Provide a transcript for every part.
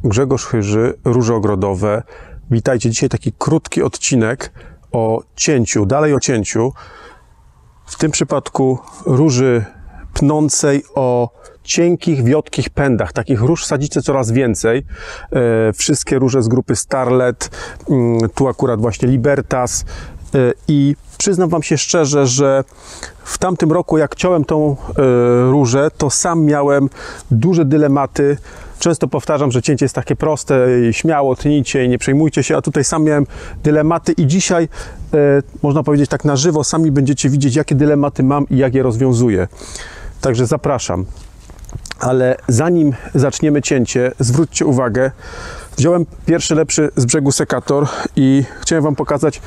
Grzegorz Chyży, Róże Ogrodowe. Witajcie. Dzisiaj taki krótki odcinek o cięciu, dalej o cięciu. W tym przypadku róży pnącej o cienkich, wiotkich pędach. Takich róż sadzicie coraz więcej. Wszystkie róże z grupy Starlet, tu akurat właśnie Libertas. I przyznam wam się szczerze, że w tamtym roku, jak ciąłem tą różę, to sam miałem duże dylematy. Często powtarzam, że cięcie jest takie proste i śmiało tnijcie i nie przejmujcie się, a tutaj sam miałem dylematy i dzisiaj, można powiedzieć tak na żywo, sami będziecie widzieć, jakie dylematy mam i jak je rozwiązuję. Także zapraszam. Ale zanim zaczniemy cięcie, zwróćcie uwagę, wziąłem pierwszy lepszy z brzegu sekator i chciałem wam pokazać,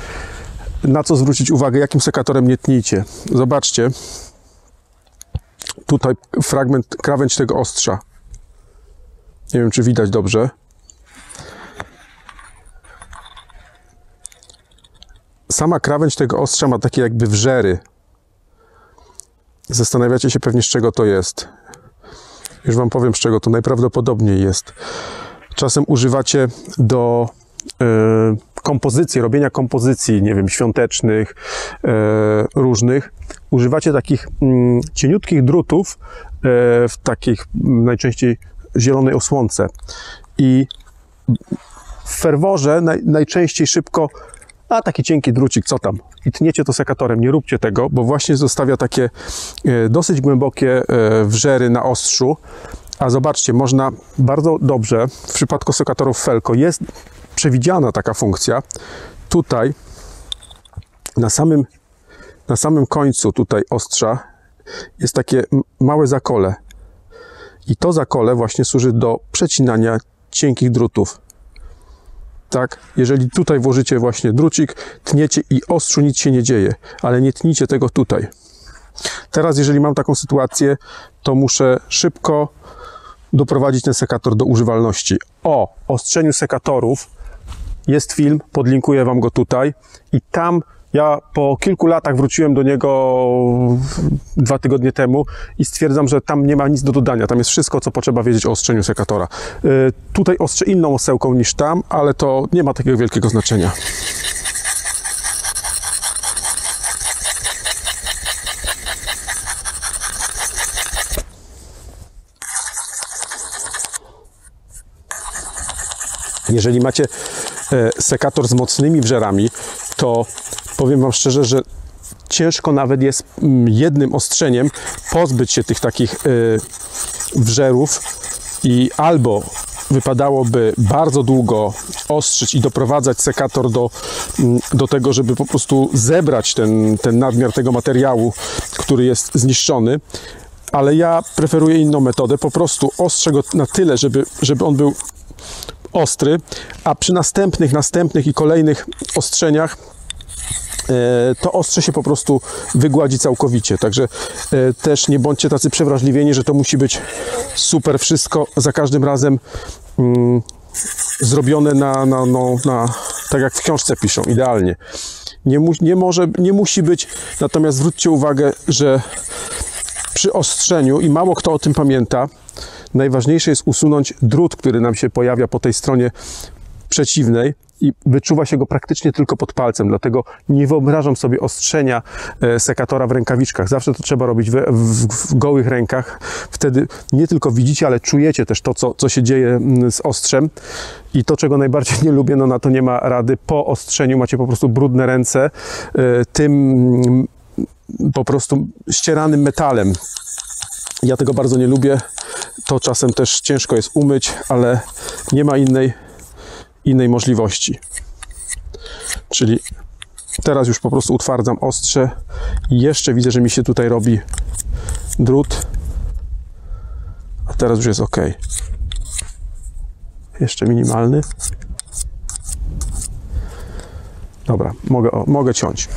na co zwrócić uwagę, jakim sekatorem nie tnijcie. Zobaczcie, tutaj fragment, krawędź tego ostrza. Nie wiem, czy widać dobrze. Sama krawędź tego ostrza ma takie jakby wrzery. Zastanawiacie się pewnie, z czego to jest. Już wam powiem, z czego to najprawdopodobniej jest. Czasem używacie do kompozycji, robienia kompozycji, nie wiem, świątecznych, różnych. Używacie takich cieniutkich drutów w takich najczęściej zielonej osłonce. I w ferworze najczęściej szybko, a taki cienki drucik, co tam? I tniecie to sekatorem. Nie róbcie tego, bo właśnie zostawia takie dosyć głębokie wrzery na ostrzu. A zobaczcie, można bardzo dobrze, w przypadku sekatorów Felco jest przewidziana taka funkcja. Tutaj na samym końcu tutaj ostrza jest takie małe zakole. I to zakole właśnie służy do przecinania cienkich drutów. Tak, jeżeli tutaj włożycie właśnie drucik, tniecie i ostrzu nic się nie dzieje, ale nie tnijcie tego tutaj. Teraz, jeżeli mam taką sytuację, to muszę szybko doprowadzić ten sekator do używalności. O ostrzeniu sekatorów jest film, podlinkuję wam go tutaj i tam ja po kilku latach wróciłem do niego 2 tygodnie temu i stwierdzam, że tam nie ma nic do dodania. Tam jest wszystko, co potrzeba wiedzieć o ostrzeniu sekatora. Tutaj ostrzę inną osełką niż tam, ale to nie ma takiego wielkiego znaczenia. Jeżeli macie sekator z mocnymi wrzerami, to powiem wam szczerze, że ciężko nawet jest jednym ostrzeniem pozbyć się tych takich wrzerów i albo wypadałoby bardzo długo ostrzyć i doprowadzać sekator do tego, żeby po prostu zebrać ten nadmiar tego materiału, który jest zniszczony, ale ja preferuję inną metodę, po prostu ostrzę go na tyle, żeby on był ostry, a przy następnych i kolejnych ostrzeniach to ostrze się po prostu wygładzi całkowicie. Także też nie bądźcie tacy przewrażliwieni, że to musi być super wszystko za każdym razem zrobione tak jak w książce piszą, idealnie. Nie musi być, natomiast zwróćcie uwagę, że przy ostrzeniu, i mało kto o tym pamięta, najważniejsze jest usunąć drut, który nam się pojawia po tej stronie przeciwnej i wyczuwa się go praktycznie tylko pod palcem, dlatego nie wyobrażam sobie ostrzenia sekatora w rękawiczkach. Zawsze to trzeba robić w gołych rękach. Wtedy nie tylko widzicie, ale czujecie też to, co się dzieje z ostrzem. I to, czego najbardziej nie lubię, no na to nie ma rady. Po ostrzeniu macie po prostu brudne ręce tym po prostu ścieranym metalem. Ja tego bardzo nie lubię. To czasem też ciężko jest umyć, ale nie ma innej możliwości. Czyli teraz już po prostu utwardzam ostrze i jeszcze widzę, że mi się tutaj robi drut, a teraz już jest ok. Jeszcze minimalny. Dobra, mogę ciąć.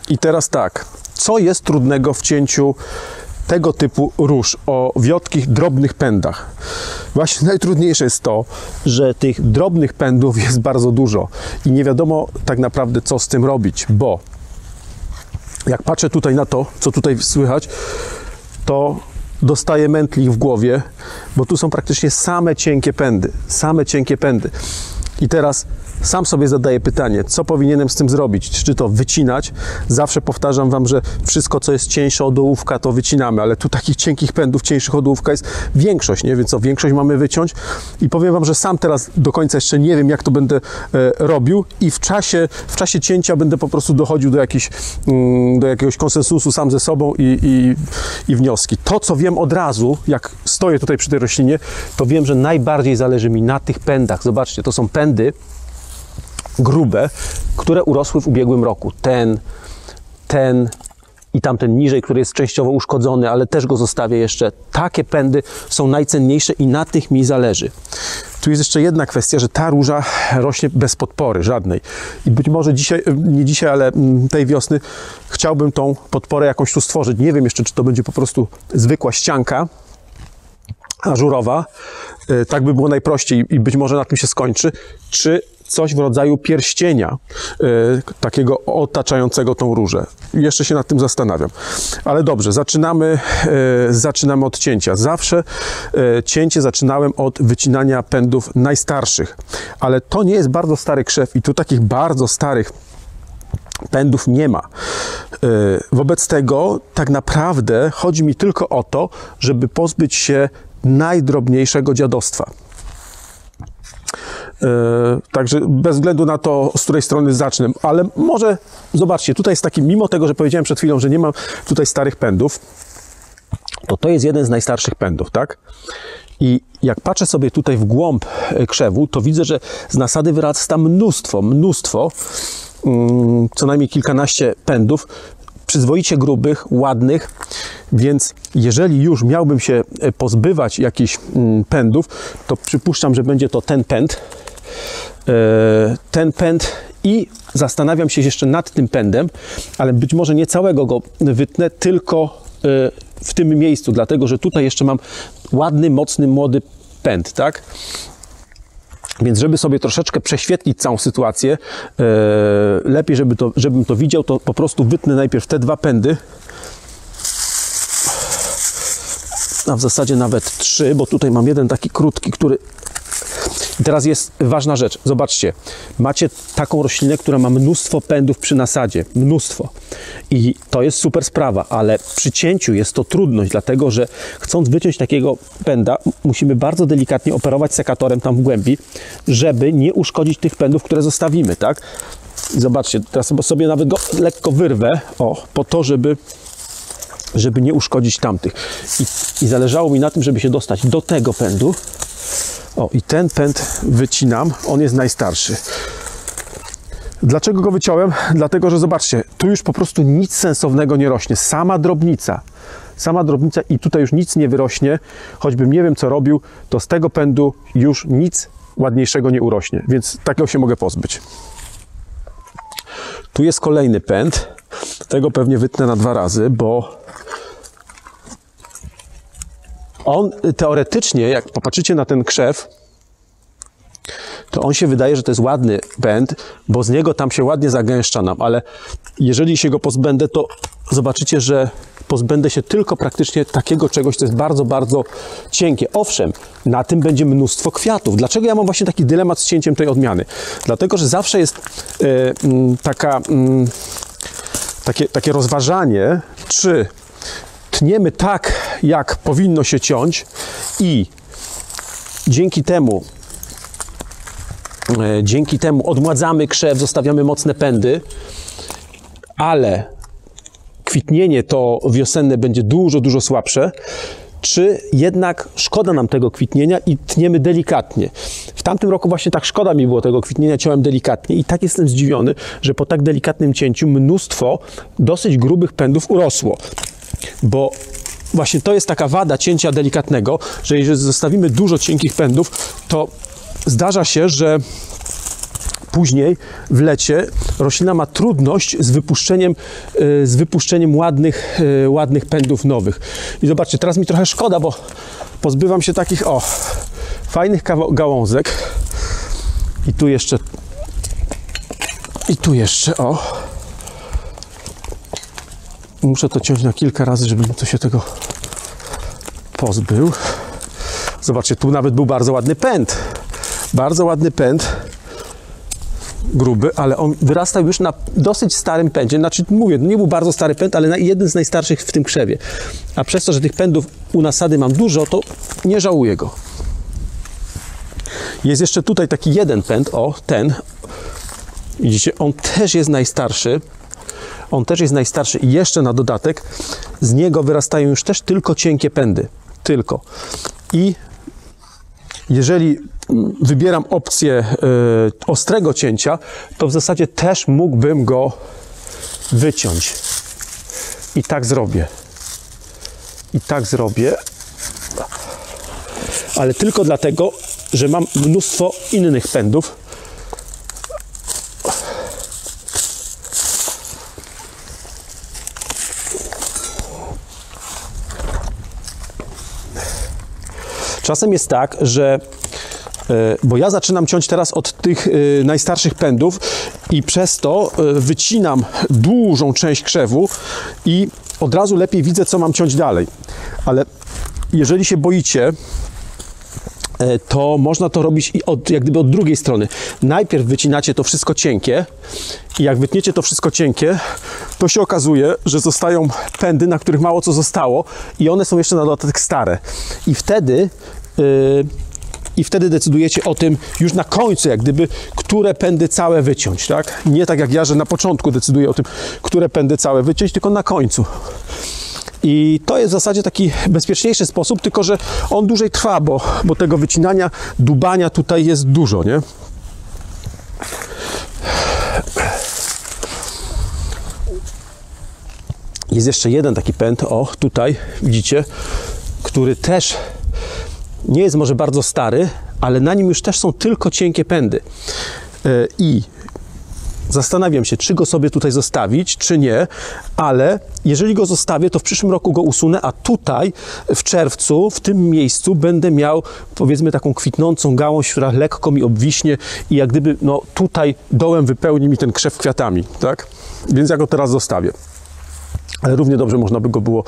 I teraz tak, co jest trudnego w cięciu tego typu róż o wiotkich, drobnych pędach? Właśnie najtrudniejsze jest to, że tych drobnych pędów jest bardzo dużo i nie wiadomo tak naprawdę, co z tym robić, bo jak patrzę tutaj na to, co tutaj słychać, to dostaję mętlik w głowie, bo tu są praktycznie same cienkie pędy. Same cienkie pędy. I teraz sam sobie zadaję pytanie, co powinienem z tym zrobić? Czy to wycinać? Zawsze powtarzam Wam, że wszystko, co jest cieńsze od ołówka, to wycinamy, ale tu takich cienkich pędów, cieńszych od ołówka jest większość, nie? Więc większość mamy wyciąć. I powiem Wam, że sam teraz do końca jeszcze nie wiem, jak to będę robił i w czasie cięcia będę po prostu dochodził do jakiegoś konsensusu sam ze sobą i wnioski. To, co wiem od razu, jak stoję tutaj przy tej roślinie, to wiem, że najbardziej zależy mi na tych pędach. Zobaczcie, to są pędy grube, które urosły w ubiegłym roku. Ten i tamten niżej, który jest częściowo uszkodzony, ale też go zostawię jeszcze. Takie pędy są najcenniejsze i na tych mi zależy. Tu jest jeszcze jedna kwestia, że ta róża rośnie bez podpory żadnej. I być może dzisiaj, nie dzisiaj, ale tej wiosny chciałbym tą podporę jakąś tu stworzyć. Nie wiem jeszcze, czy to będzie po prostu zwykła ścianka ażurowa. Tak by było najprościej i być może na tym się skończy. Czy coś w rodzaju pierścienia takiego otaczającego tą różę. Jeszcze się nad tym zastanawiam. Ale dobrze, zaczynamy od cięcia. Zawsze cięcie zaczynałem od wycinania pędów najstarszych. Ale to nie jest bardzo stary krzew i tu takich bardzo starych pędów nie ma. Wobec tego tak naprawdę chodzi mi tylko o to, żeby pozbyć się najdrobniejszego dziadostwa. Także bez względu na to, z której strony zacznę, ale może zobaczcie, tutaj jest taki, mimo tego, że powiedziałem przed chwilą, że nie mam tutaj starych pędów, to jest jeden z najstarszych pędów, tak? I jak patrzę sobie tutaj w głąb krzewu, to widzę, że z nasady wyrasta mnóstwo, co najmniej kilkanaście pędów, przyzwoicie grubych, ładnych, więc jeżeli już miałbym się pozbywać jakichś pędów, to przypuszczam, że będzie to ten pęd i zastanawiam się jeszcze nad tym pędem, ale być może nie całego go wytnę, tylko w tym miejscu, dlatego że tutaj jeszcze mam ładny, mocny, młody pęd, tak? Więc żeby sobie troszeczkę prześwietlić całą sytuację, lepiej, żebym to widział, to po prostu wytnę najpierw te dwa pędy, a w zasadzie nawet trzy, bo tutaj mam jeden taki krótki, który... I teraz jest ważna rzecz. Zobaczcie, macie taką roślinę, która ma mnóstwo pędów przy nasadzie. Mnóstwo. I to jest super sprawa, ale przy cięciu jest to trudność, dlatego że chcąc wyciąć takiego pęda, musimy bardzo delikatnie operować sekatorem tam w głębi, żeby nie uszkodzić tych pędów, które zostawimy, tak? I zobaczcie, teraz sobie nawet go lekko wyrwę, po to, żeby nie uszkodzić tamtych. I zależało mi na tym, żeby się dostać do tego pędu. I ten pęd wycinam, on jest najstarszy. Dlaczego go wyciąłem? Dlatego, że zobaczcie, tu już po prostu nic sensownego nie rośnie. Sama drobnica i tutaj już nic nie wyrośnie. Choćbym nie wiem, co robił, to z tego pędu już nic ładniejszego nie urośnie, więc takiego się mogę pozbyć. Tu jest kolejny pęd. Tego pewnie wytnę na 2 razy, bo on teoretycznie, jak popatrzycie na ten krzew, to on się wydaje, że to jest ładny pęd, bo z niego tam się ładnie zagęszcza nam, ale jeżeli się go pozbędę, to zobaczycie, że pozbędę się tylko praktycznie takiego czegoś, co jest bardzo, bardzo cienkie. Owszem, na tym będzie mnóstwo kwiatów. Dlaczego ja mam właśnie taki dylemat z cięciem tej odmiany? Dlatego, że zawsze jest takie rozważanie, czy tniemy tak, jak powinno się ciąć i dzięki temu odmładzamy krzew, zostawiamy mocne pędy, ale kwitnienie to wiosenne będzie dużo, dużo słabsze, czy jednak szkoda nam tego kwitnienia i tniemy delikatnie. W tamtym roku właśnie tak szkoda mi było tego kwitnienia, ciąłem delikatnie i tak jestem zdziwiony, że po tak delikatnym cięciu mnóstwo dosyć grubych pędów urosło. Bo właśnie to jest taka wada cięcia delikatnego, że jeżeli zostawimy dużo cienkich pędów, to zdarza się, że później w lecie roślina ma trudność z wypuszczeniem ładnych pędów nowych. I zobaczcie, teraz mi trochę szkoda, bo pozbywam się takich fajnych gałązek. I tu jeszcze muszę to ciąć na kilka razy, żeby to się tego pozbył. Zobaczcie, tu nawet był bardzo ładny pęd. Bardzo ładny pęd. Gruby, ale on wyrastał już na dosyć starym pędzie. Znaczy, mówię, nie był bardzo stary pęd, ale jeden z najstarszych w tym krzewie. A przez to, że tych pędów u nasady mam dużo, to nie żałuję go. Jest jeszcze tutaj taki jeden pęd, o, ten. Widzicie, on też jest najstarszy. On też jest najstarszy i jeszcze na dodatek z niego wyrastają już też tylko cienkie pędy. Tylko. I jeżeli wybieram opcję ostrego cięcia, to w zasadzie też mógłbym go wyciąć. I tak zrobię. I tak zrobię. Ale tylko dlatego, że mam mnóstwo innych pędów. Czasem jest tak, że bo ja zaczynam ciąć teraz od tych najstarszych pędów i przez to wycinam dużą część krzewu i od razu lepiej widzę, co mam ciąć dalej. Ale jeżeli się boicie, to można to robić i jak gdyby od drugiej strony. Najpierw wycinacie to wszystko cienkie i jak wytniecie to wszystko cienkie, to się okazuje, że zostają pędy, na których mało co zostało i one są jeszcze na dodatek stare. I wtedy decydujecie o tym już na końcu, jak gdyby, które pędy całe wyciąć, tak? Nie tak jak ja, że na początku decyduję o tym, które pędy całe wyciąć, tylko na końcu. I to jest w zasadzie taki bezpieczniejszy sposób, tylko że on dłużej trwa, bo tego wycinania, dubania tutaj jest dużo, nie? Jest jeszcze jeden taki pęd, o, tutaj, widzicie, który też nie jest może bardzo stary, ale na nim już też są tylko cienkie pędy. I zastanawiam się, czy go sobie tutaj zostawić, czy nie, ale jeżeli go zostawię, to w przyszłym roku go usunę, a tutaj w czerwcu, w tym miejscu będę miał, powiedzmy, taką kwitnącą gałąź, która lekko mi obwiśnie i jak gdyby, no tutaj dołem wypełni mi ten krzew kwiatami, tak? Więc ja go teraz zostawię. Ale równie dobrze można by go było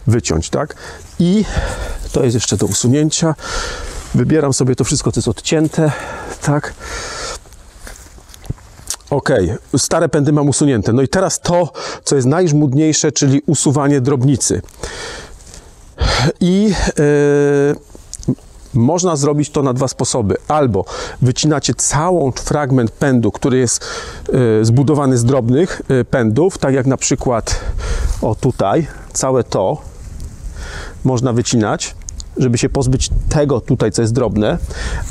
wyciąć, tak? I to jest jeszcze do usunięcia. Wybieram sobie to wszystko, co jest odcięte, tak? Ok, stare pędy mam usunięte. No i teraz to, co jest najżmudniejsze, czyli usuwanie drobnicy. I można zrobić to na dwa sposoby. Albo wycinacie cały fragment pędu, który jest zbudowany z drobnych pędów, tak jak na przykład o tutaj, całe to można wycinać, żeby się pozbyć tego tutaj, co jest drobne,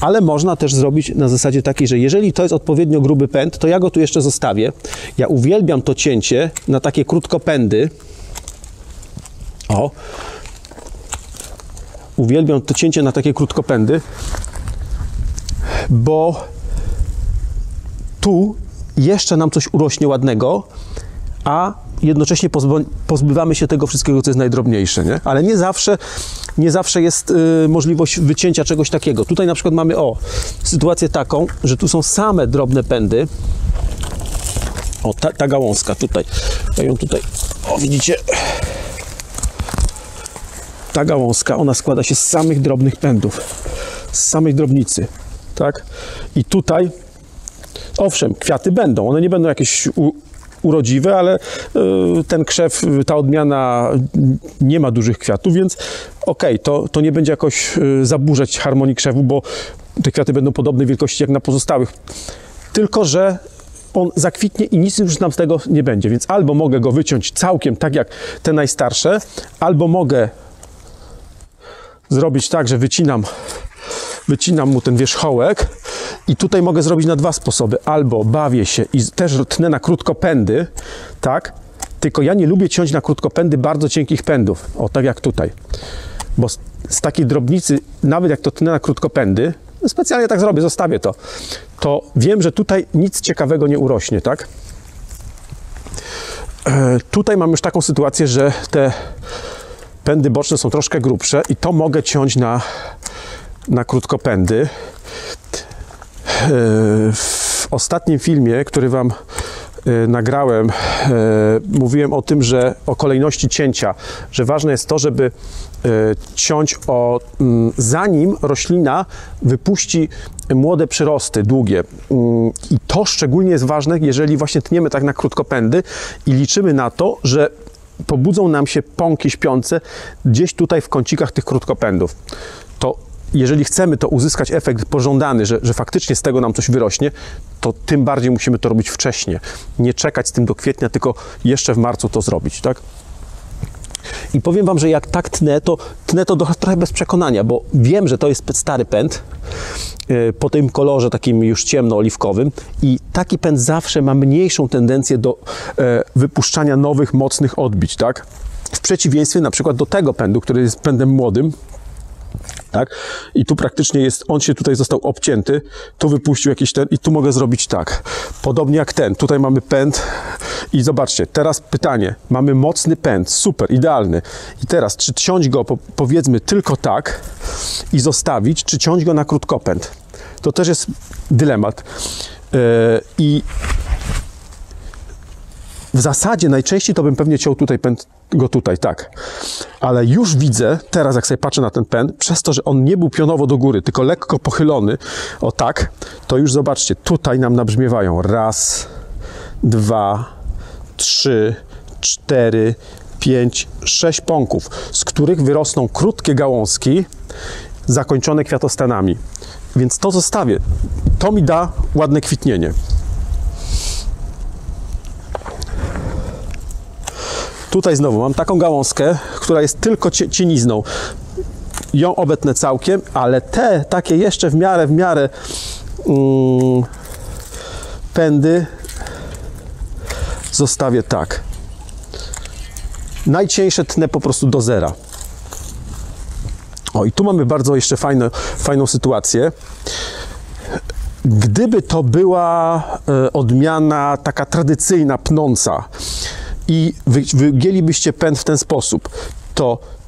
ale można też zrobić na zasadzie takiej, że jeżeli to jest odpowiednio gruby pęd, to ja go tu jeszcze zostawię. Ja uwielbiam to cięcie na takie krótkopędy. O! Uwielbiam to cięcie na takie krótkopędy, bo tu jeszcze nam coś urośnie ładnego, a jednocześnie pozbywamy się tego wszystkiego, co jest najdrobniejsze, nie? Ale nie zawsze jest możliwość wycięcia czegoś takiego. Tutaj na przykład mamy, sytuację taką, że tu są same drobne pędy. O, ta gałązka tutaj. Ja ją tutaj, widzicie? Ta gałązka, ona składa się z samych drobnych pędów, z samej drobnicy, tak? I tutaj, owszem, kwiaty będą, one nie będą jakieś urodziwe, ale ten krzew, ta odmiana nie ma dużych kwiatów, więc okej, to nie będzie jakoś zaburzać harmonii krzewu, bo te kwiaty będą podobnej wielkości jak na pozostałych. Tylko że on zakwitnie i nic już nam z tego nie będzie, więc albo mogę go wyciąć całkiem tak jak te najstarsze, albo mogę zrobić tak, że wycinam mu ten wierzchołek i tutaj mogę zrobić na dwa sposoby. Albo bawię się i też tnę na krótkopędy, tak? Tylko ja nie lubię ciąć na krótkopędy bardzo cienkich pędów, tak jak tutaj. Bo z takiej drobnicy, nawet jak to tnę na krótkopędy, specjalnie tak zrobię, zostawię to wiem, że tutaj nic ciekawego nie urośnie, tak? Tutaj mam już taką sytuację, że te pędy boczne są troszkę grubsze i to mogę ciąć na krótkopędy. W ostatnim filmie, który Wam nagrałem, mówiłem o tym, że o kolejności cięcia, że ważne jest to, żeby ciąć zanim roślina wypuści młode przyrosty, długie. I to szczególnie jest ważne, jeżeli właśnie tniemy tak na krótkopędy i liczymy na to, że pobudzą nam się pąki śpiące gdzieś tutaj w kącikach tych krótkopędów. To jeżeli chcemy to uzyskać efekt pożądany, że faktycznie z tego nam coś wyrośnie, to tym bardziej musimy to robić wcześniej. Nie czekać z tym do kwietnia, tylko jeszcze w marcu to zrobić, tak? I powiem wam, że jak tak tnę to trochę bez przekonania, bo wiem, że to jest stary pęd po tym kolorze takim już ciemno-oliwkowym i taki pęd zawsze ma mniejszą tendencję do wypuszczania nowych, mocnych odbić, tak? W przeciwieństwie na przykład do tego pędu, który jest pędem młodym, tak? I tu praktycznie jest, on się tutaj został obcięty, tu wypuścił jakiś ten i tu mogę zrobić tak. Podobnie jak ten, tutaj mamy pęd i zobaczcie, teraz pytanie, mamy mocny pęd, super, idealny. I teraz, czy ciąć go powiedzmy tylko tak i zostawić, czy ciąć go na krótkopęd? To też jest dylemat. I w zasadzie najczęściej to bym pewnie ciął tutaj pęd, go tutaj, tak. Ale już widzę, teraz jak sobie patrzę na ten pęd, przez to, że on nie był pionowo do góry, tylko lekko pochylony, o tak, to już zobaczcie, tutaj nam nabrzmiewają 1, 2, 3, 4, 5, 6 pąków, z których wyrosną krótkie gałązki zakończone kwiatostanami. Więc to zostawię. To mi da ładne kwitnienie. Tutaj znowu mam taką gałązkę, która jest tylko cienizną. Ją obetnę całkiem, ale te takie jeszcze w miarę pędy zostawię tak. Najcieńsze tnę po prostu do zera. O, i tu mamy bardzo jeszcze fajną sytuację. Gdyby to była odmiana taka tradycyjna, pnąca i wygięlibyście pęd w ten sposób,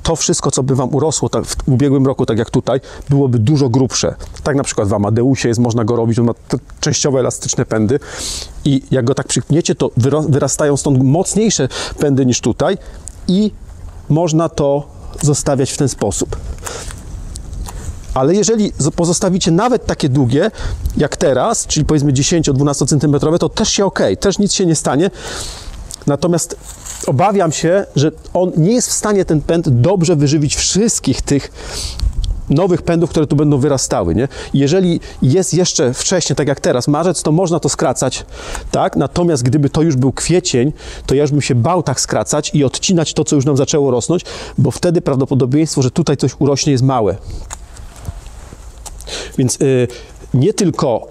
to wszystko, co by wam urosło tak w ubiegłym roku, tak jak tutaj, byłoby dużo grubsze. Tak na przykład w Amadeusie można go robić, on ma częściowo elastyczne pędy i jak go tak przypniecie, to wyrastają stąd mocniejsze pędy niż tutaj i można to zostawiać w ten sposób. Ale jeżeli pozostawicie nawet takie długie, jak teraz, czyli powiedzmy 10-12 cm, to też się ok, też nic się nie stanie. Natomiast obawiam się, że on nie jest w stanie, ten pęd, dobrze wyżywić wszystkich tych nowych pędów, które tu będą wyrastały, nie? Jeżeli jest jeszcze wcześniej, tak jak teraz, marzec, to można to skracać, tak? Natomiast gdyby to już był kwiecień, to ja już bym się bał tak skracać i odcinać to, co już nam zaczęło rosnąć, bo wtedy prawdopodobieństwo, że tutaj coś urośnie, jest małe. Więc nie tylko,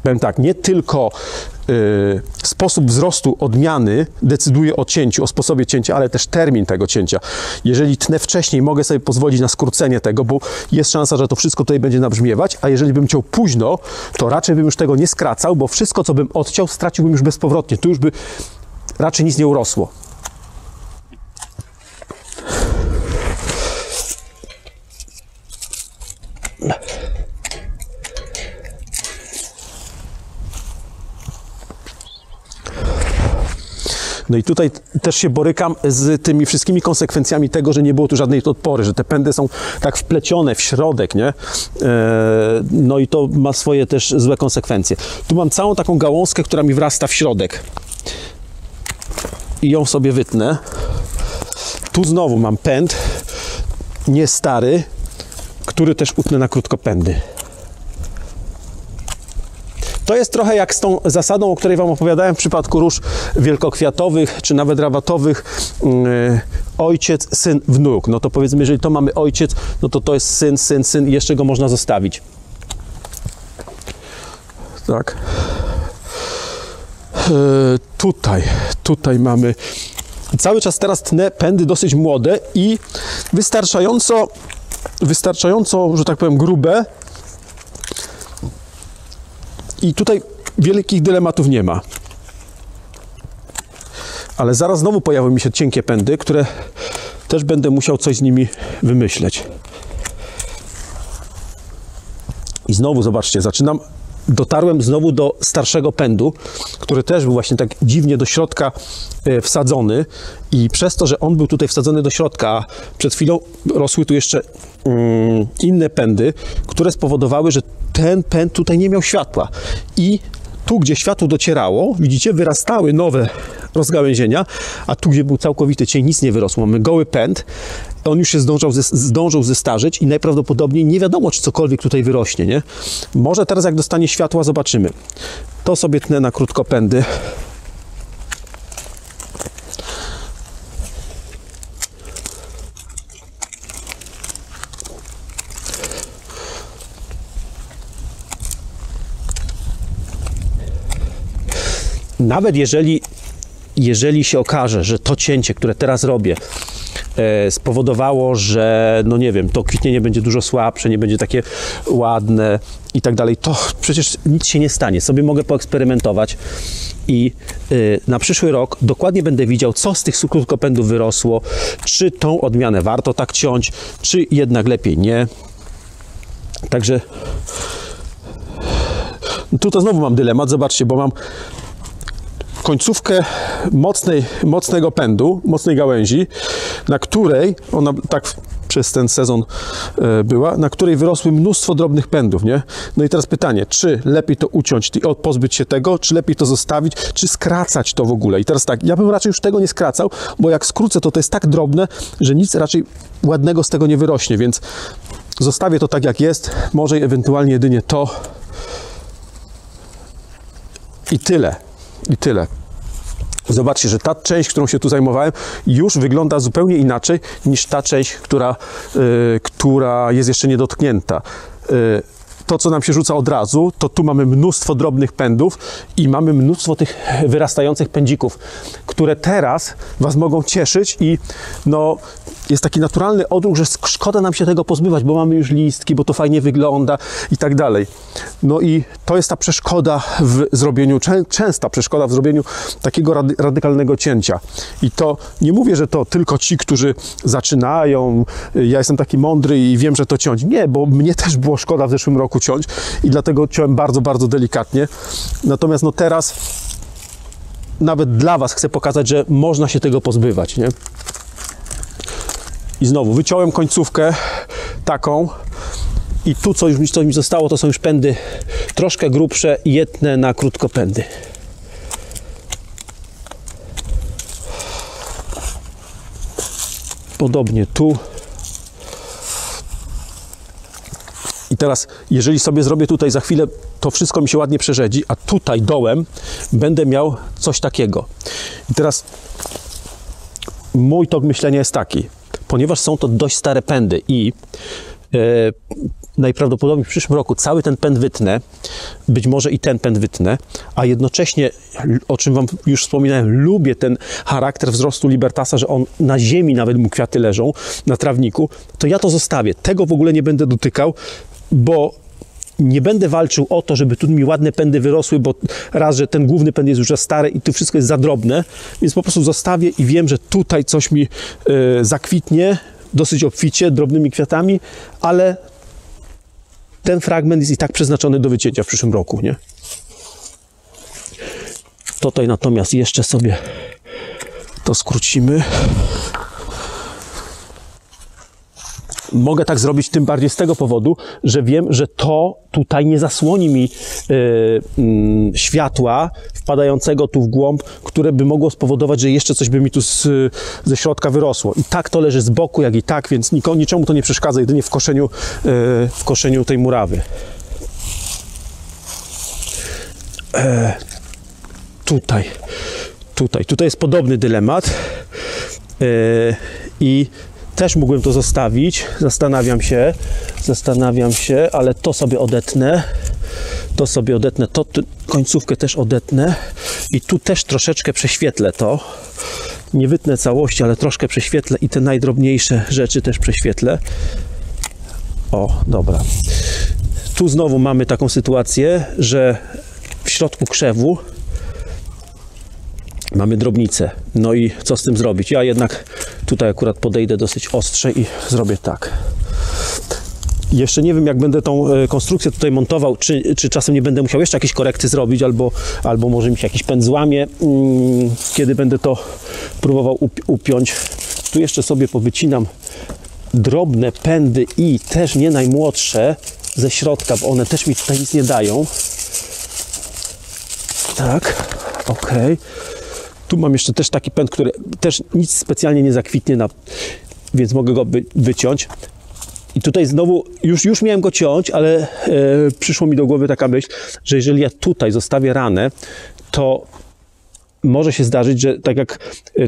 powiem tak, nie tylko sposób wzrostu odmiany decyduje o cięciu, o sposobie cięcia, ale też termin tego cięcia. Jeżeli tnę wcześniej, mogę sobie pozwolić na skrócenie tego, bo jest szansa, że to wszystko tutaj będzie nabrzmiewać, a jeżeli bym ciął późno, to raczej bym już tego nie skracał, bo wszystko, co bym odciął, straciłbym już bezpowrotnie. Tu już by raczej nic nie urosło. No i tutaj też się borykam z tymi wszystkimi konsekwencjami tego, że nie było tu żadnej podpory, że te pędy są tak wplecione w środek, nie? No i to ma swoje też złe konsekwencje. Tu mam całą taką gałązkę, która mi wrasta w środek. I ją sobie wytnę. Tu znowu mam pęd, nie stary, który też utnę na krótkopędy. To jest trochę jak z tą zasadą, o której wam opowiadałem w przypadku róż wielkokwiatowych, czy nawet rawatowych, ojciec, syn, wnuk. No to powiedzmy, jeżeli to mamy ojciec, no to jest syn, syn, syn i jeszcze go można zostawić. Tak. Tutaj mamy, cały czas teraz tnę pędy dosyć młode i wystarczająco, że tak powiem, grube. I tutaj wielkich dylematów nie ma. Ale zaraz znowu pojawią mi się cienkie pędy, które też będę musiał coś z nimi wymyśleć. I znowu zobaczcie, zaczynam dotarłem znowu do starszego pędu, który też był właśnie tak dziwnie do środka wsadzony i przez to, że on był tutaj wsadzony do środka, a przed chwilą rosły tu jeszcze inne pędy, które spowodowały, że ten pęd tutaj nie miał światła i tu, gdzie światło docierało, widzicie, wyrastały nowe rozgałęzienia, a tu, gdzie był całkowity cień, nic nie wyrosło. Mamy goły pęd, on już się zdążył zestarzeć i najprawdopodobniej nie wiadomo, czy cokolwiek tutaj wyrośnie, nie? Może teraz, jak dostanie światła, zobaczymy. To sobie tnę na krótko pędy. Nawet jeżeli się okaże, że to cięcie, które teraz robię, spowodowało, że no nie wiem, to kwitnienie będzie dużo słabsze, nie będzie takie ładne i tak dalej, to przecież nic się nie stanie. Sobie mogę poeksperymentować i na przyszły rok dokładnie będę widział, co z tych krótkopędów wyrosło, czy tą odmianę warto tak ciąć, czy jednak lepiej nie. Także tu to znowu mam dylemat, zobaczcie, bo mam końcówkę mocnego pędu, mocnej gałęzi, na której ona tak przez ten sezon była, na której wyrosły mnóstwo drobnych pędów, nie? No i teraz pytanie, czy lepiej to uciąć i pozbyć się tego, czy lepiej to zostawić, czy skracać to w ogóle? I teraz tak, ja bym raczej już tego nie skracał, bo jak skrócę, to jest tak drobne, że nic raczej ładnego z tego nie wyrośnie, więc zostawię to tak, jak jest, może ewentualnie jedynie to i tyle. I tyle. Zobaczcie, że ta część, którą się tu zajmowałem, już wygląda zupełnie inaczej niż ta część, która jest jeszcze niedotknięta. To, co nam się rzuca od razu, to tu mamy mnóstwo drobnych pędów i mamy mnóstwo tych wyrastających pędzików, które teraz Was mogą cieszyć i no, jest taki naturalny odruch, że szkoda nam się tego pozbywać, bo mamy już listki, bo to fajnie wygląda i tak dalej. No i to jest ta przeszkoda w zrobieniu, częsta przeszkoda w zrobieniu takiego radykalnego cięcia. I to nie mówię, że to tylko ci, którzy zaczynają, ja jestem taki mądry i wiem, że to ciąć. Nie, bo mnie też było szkoda w zeszłym roku ciąć i dlatego ciąłem bardzo, bardzo delikatnie. Natomiast no teraz nawet dla Was chcę pokazać, że można się tego pozbywać, nie? I znowu wyciąłem końcówkę taką i tu co mi zostało, to są już pędy troszkę grubsze i jedne na krótkopędy. Podobnie tu. I teraz, jeżeli sobie zrobię tutaj za chwilę, to wszystko mi się ładnie przerzedzi, a tutaj dołem będę miał coś takiego. I teraz mój tok myślenia jest taki, ponieważ są to dość stare pędy i najprawdopodobniej w przyszłym roku cały ten pęd wytnę, być może i ten pęd wytnę, a jednocześnie, o czym Wam już wspominałem, lubię ten charakter wzrostu Libertasa, że on na ziemi nawet mu kwiaty leżą, na trawniku, to ja to zostawię. Tego w ogóle nie będę dotykał, bo nie będę walczył o to, żeby tu mi ładne pędy wyrosły, bo raz, że ten główny pęd jest już za stary i tu wszystko jest za drobne, więc po prostu zostawię i wiem, że tutaj coś mi zakwitnie, dosyć obficie, drobnymi kwiatami, ale ten fragment jest i tak przeznaczony do wycięcia w przyszłym roku, nie? Tutaj natomiast jeszcze sobie to skrócimy. Mogę tak zrobić tym bardziej z tego powodu, że wiem, że to tutaj nie zasłoni mi światła wpadającego tu w głąb, które by mogło spowodować, że jeszcze coś by mi tu ze środka wyrosło. I tak to leży z boku, jak i tak, więc niczemu to nie przeszkadza, jedynie w koszeniu tej murawy. Tutaj jest podobny dylemat i też mógłbym to zostawić, zastanawiam się, ale to sobie odetnę, to końcówkę też odetnę i tu też troszeczkę prześwietlę to. Nie wytnę całości, ale troszkę prześwietlę i te najdrobniejsze rzeczy też prześwietlę. O, dobra. Tu znowu mamy taką sytuację, że w środku krzewu mamy drobnicę. No i co z tym zrobić? Ja jednak tutaj akurat podejdę dosyć ostrze i zrobię tak. Jeszcze nie wiem, jak będę tą konstrukcję tutaj montował, czy czasem nie będę musiał jeszcze jakieś korekty zrobić, albo może mi się jakiś pęd złamie, kiedy będę to próbował upiąć. Tu jeszcze sobie powycinam drobne pędy i też nie najmłodsze ze środka, bo one też mi tutaj nic nie dają. Tak, ok. Tu mam jeszcze też taki pęd, który też nic specjalnie nie zakwitnie, więc mogę go wyciąć. I tutaj znowu, już miałem go ciąć, ale przyszło mi do głowy taka myśl, że jeżeli ja tutaj zostawię ranę, to może się zdarzyć, że tak jak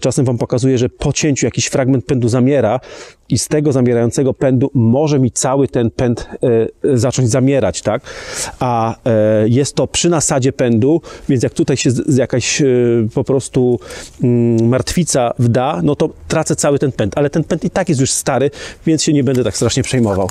czasem wam pokazuję, że po cięciu jakiś fragment pędu zamiera i z tego zamierającego pędu może mi cały ten pęd zacząć zamierać, tak? A jest to przy nasadzie pędu, więc jak tutaj się jakaś po prostu martwica wda, no to tracę cały ten pęd, ale ten pęd i tak jest już stary, więc się nie będę tak strasznie przejmował.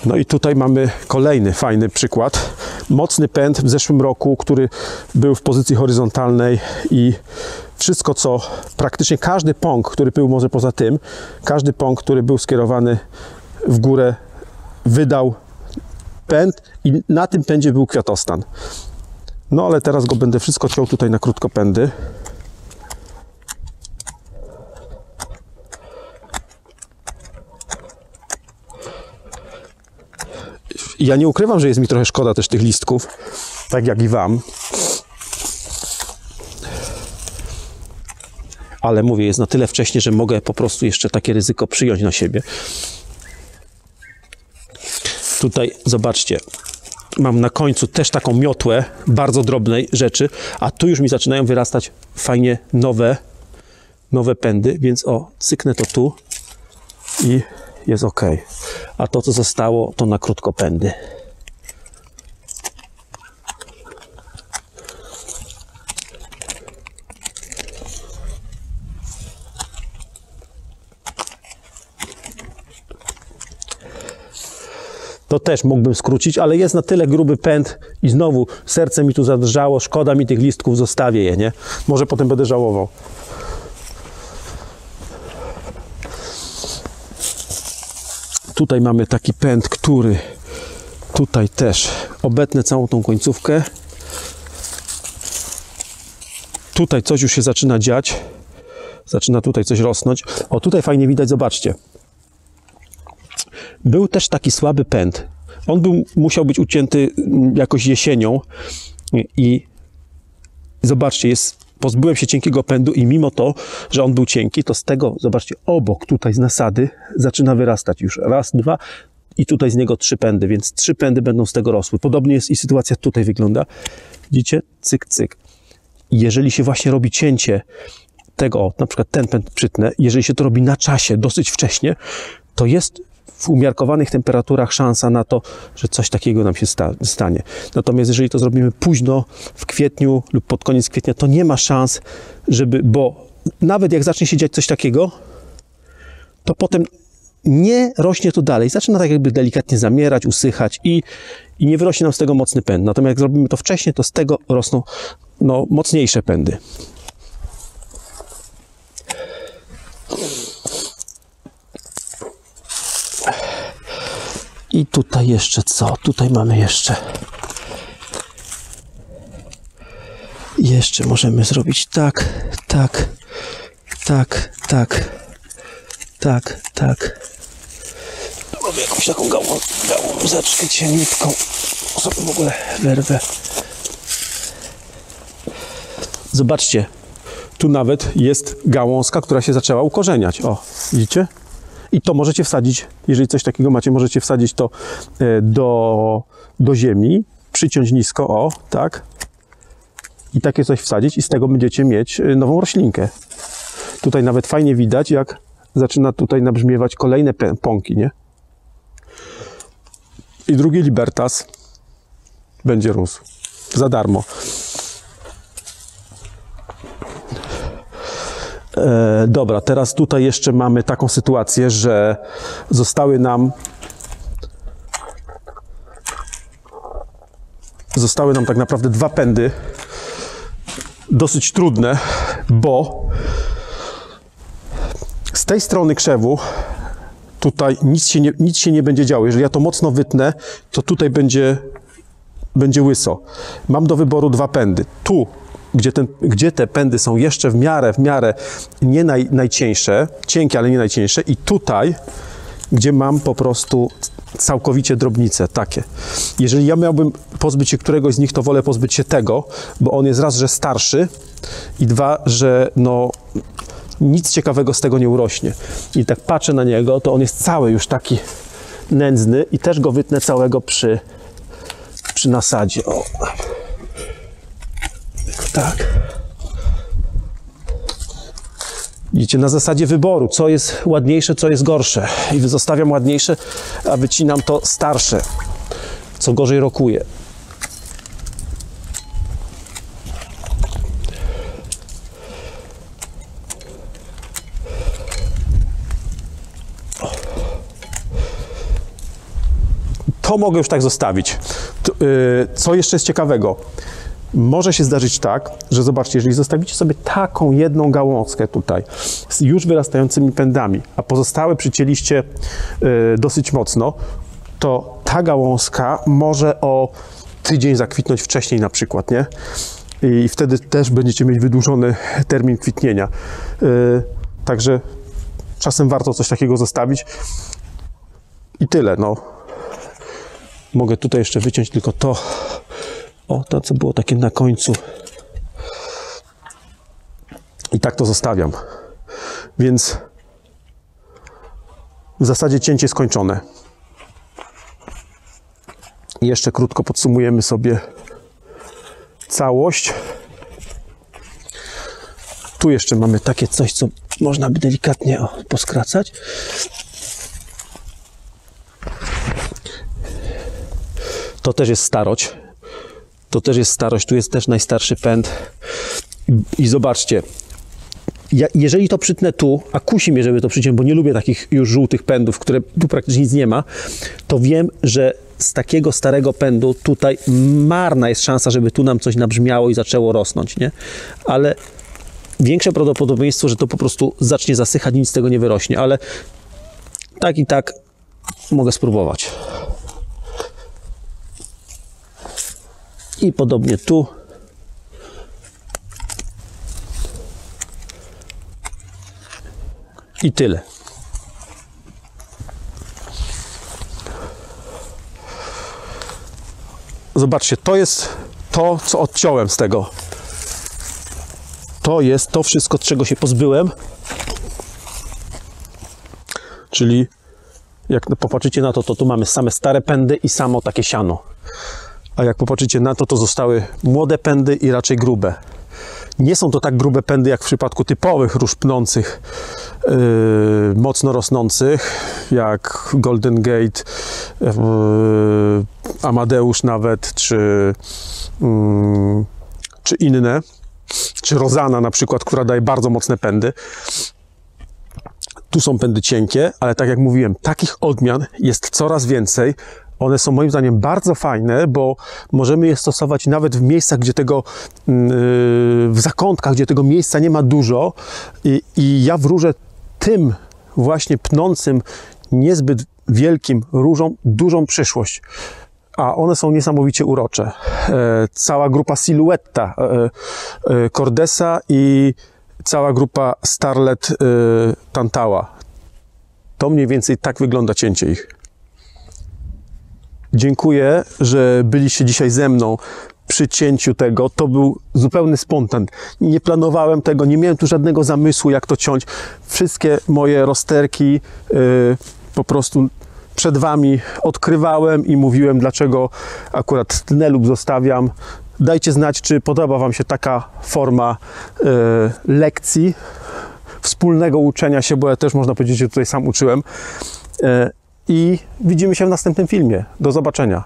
No i tutaj mamy kolejny fajny przykład. Mocny pęd w zeszłym roku, który był w pozycji horyzontalnej i wszystko, co praktycznie każdy pąk, który był może poza tym, każdy pąk, który był skierowany w górę, wydał pęd i na tym pędzie był kwiatostan. No ale teraz go będę wszystko ciął tutaj na krótkopędy. Ja nie ukrywam, że jest mi trochę szkoda też tych listków, tak jak i wam. Ale mówię, jest na tyle wcześnie, że mogę po prostu jeszcze takie ryzyko przyjąć na siebie. Tutaj zobaczcie, mam na końcu też taką miotłę bardzo drobnej rzeczy, a tu już mi zaczynają wyrastać fajnie nowe pędy, więc cyknę to tu i jest ok. A to, co zostało, to na krótkopędy. To też mógłbym skrócić, ale jest na tyle gruby pęd i znowu serce mi tu zadrżało, szkoda mi tych listków, zostawię je, nie? Może potem będę żałował. Tutaj mamy taki pęd, który tutaj też obetnę całą tą końcówkę. Tutaj coś już się zaczyna dziać. Zaczyna tutaj coś rosnąć. O, tutaj fajnie widać, zobaczcie. Był też taki słaby pęd. On musiał być ucięty jakoś jesienią i zobaczcie, pozbyłem się cienkiego pędu i mimo to, że on był cienki, to z tego, zobaczcie, obok tutaj z nasady zaczyna wyrastać już raz, dwa i tutaj z niego 3 pędy, więc 3 pędy będą z tego rosły. Podobnie jest i sytuacja tutaj wygląda. Widzicie? Cyk, cyk. Jeżeli się właśnie robi cięcie tego, na przykład ten pęd przytnę, jeżeli się to robi na czasie, dosyć wcześnie, to jest w umiarkowanych temperaturach szansa na to, że coś takiego nam się stanie. Natomiast jeżeli to zrobimy późno, w kwietniu lub pod koniec kwietnia, to nie ma szans, bo nawet jak zacznie się dziać coś takiego, to potem nie rośnie to dalej. Zaczyna tak jakby delikatnie zamierać, usychać i nie wyrośnie nam z tego mocny pęd. Natomiast jak zrobimy to wcześniej, to z tego rosną mocniejsze pędy. I tutaj jeszcze co? Tutaj mamy jeszcze możemy zrobić tak, tak, tak, tak, tak, tak. Tu mamy jakąś taką gałązeczkę cienitką. Sobie w ogóle wyrwę. Zobaczcie, tu nawet jest gałązka, która się zaczęła ukorzeniać. O, widzicie? I to możecie wsadzić, jeżeli coś takiego macie, możecie wsadzić to do ziemi, przyciąć nisko, o, tak. I takie coś wsadzić i z tego będziecie mieć nową roślinkę. Tutaj nawet fajnie widać, jak zaczyna tutaj nabrzmiewać kolejne pąki, nie? I drugi Libertas będzie rósł za darmo. Dobra, teraz tutaj jeszcze mamy taką sytuację, że zostały nam tak naprawdę 2 pędy dosyć trudne, bo z tej strony krzewu tutaj nic się nie będzie działo. Jeżeli ja to mocno wytnę, to tutaj będzie łyso. Mam do wyboru dwa pędy. Tu, gdzie te pędy są jeszcze w miarę nie najcieńsze, cienkie, ale nie najcieńsze, i tutaj, gdzie mam po prostu całkowicie drobnice, takie. Jeżeli ja miałbym pozbyć się któregoś z nich, to wolę pozbyć się tego, bo on jest raz, że starszy, i dwa, że no nic ciekawego z tego nie urośnie. I tak patrzę na niego, to on jest cały już taki nędzny i też go wytnę całego przy nasadzie. O. Tak. Widzicie, na zasadzie wyboru, co jest ładniejsze, co jest gorsze. I zostawiam ładniejsze, a wycinam to starsze, co gorzej rokuje. To mogę już tak zostawić. Co jeszcze jest ciekawego? Może się zdarzyć tak, że zobaczcie, jeżeli zostawicie sobie taką jedną gałązkę tutaj z już wyrastającymi pędami, a pozostałe przycięliście dosyć mocno, to ta gałązka może o tydzień zakwitnąć wcześniej na przykład, nie? I wtedy też będziecie mieć wydłużony termin kwitnienia. Także czasem warto coś takiego zostawić. I tyle, no. Mogę tutaj jeszcze wyciąć tylko to, to co było takie na końcu. I tak to zostawiam. Więc w zasadzie cięcie skończone. I jeszcze krótko podsumujemy sobie całość. Tu jeszcze mamy takie coś, co można by delikatnie poskracać. To też jest starość. To też jest starość. Tu jest też najstarszy pęd. I zobaczcie, jeżeli to przytnę tu, a kusi mnie, żeby to przyciąć, bo nie lubię takich już żółtych pędów, które tu praktycznie nic nie ma, to wiem, że z takiego starego pędu tutaj marna jest szansa, żeby tu nam coś nabrzmiało i zaczęło rosnąć, nie? Ale większe prawdopodobieństwo, że to po prostu zacznie zasychać i nic z tego nie wyrośnie, ale tak i tak mogę spróbować. I podobnie tu. I tyle. Zobaczcie, to jest to, co odciąłem z tego. To jest to wszystko, czego się pozbyłem. Czyli jak popatrzycie na to, to tu mamy same stare pędy i samo takie siano. A jak popatrzycie na to, to zostały młode pędy i raczej grube. Nie są to tak grube pędy, jak w przypadku typowych róż pnących, mocno rosnących, jak Golden Gate, Amadeusz nawet, czy inne, czy Rozana na przykład, która daje bardzo mocne pędy. Tu są pędy cienkie, ale tak jak mówiłem, takich odmian jest coraz więcej. One są moim zdaniem bardzo fajne, bo możemy je stosować nawet w miejscach, gdzie tego, w zakątkach, gdzie tego miejsca nie ma dużo. I ja wróżę tym właśnie pnącym, niezbyt wielkim różom dużą przyszłość. A one są niesamowicie urocze. Cała grupa Siluetta, Cordesa i cała grupa Starlet Tantała. To mniej więcej tak wygląda cięcie ich. Dziękuję, że byliście dzisiaj ze mną przy cięciu tego. To był zupełny spontan. Nie planowałem tego, nie miałem tu żadnego zamysłu, jak to ciąć. Wszystkie moje rozterki po prostu przed Wami odkrywałem i mówiłem, dlaczego akurat tnę lub zostawiam. Dajcie znać, czy podoba Wam się taka forma lekcji, wspólnego uczenia się, bo ja też, można powiedzieć, że tutaj sam uczyłem. I widzimy się w następnym filmie. Do zobaczenia.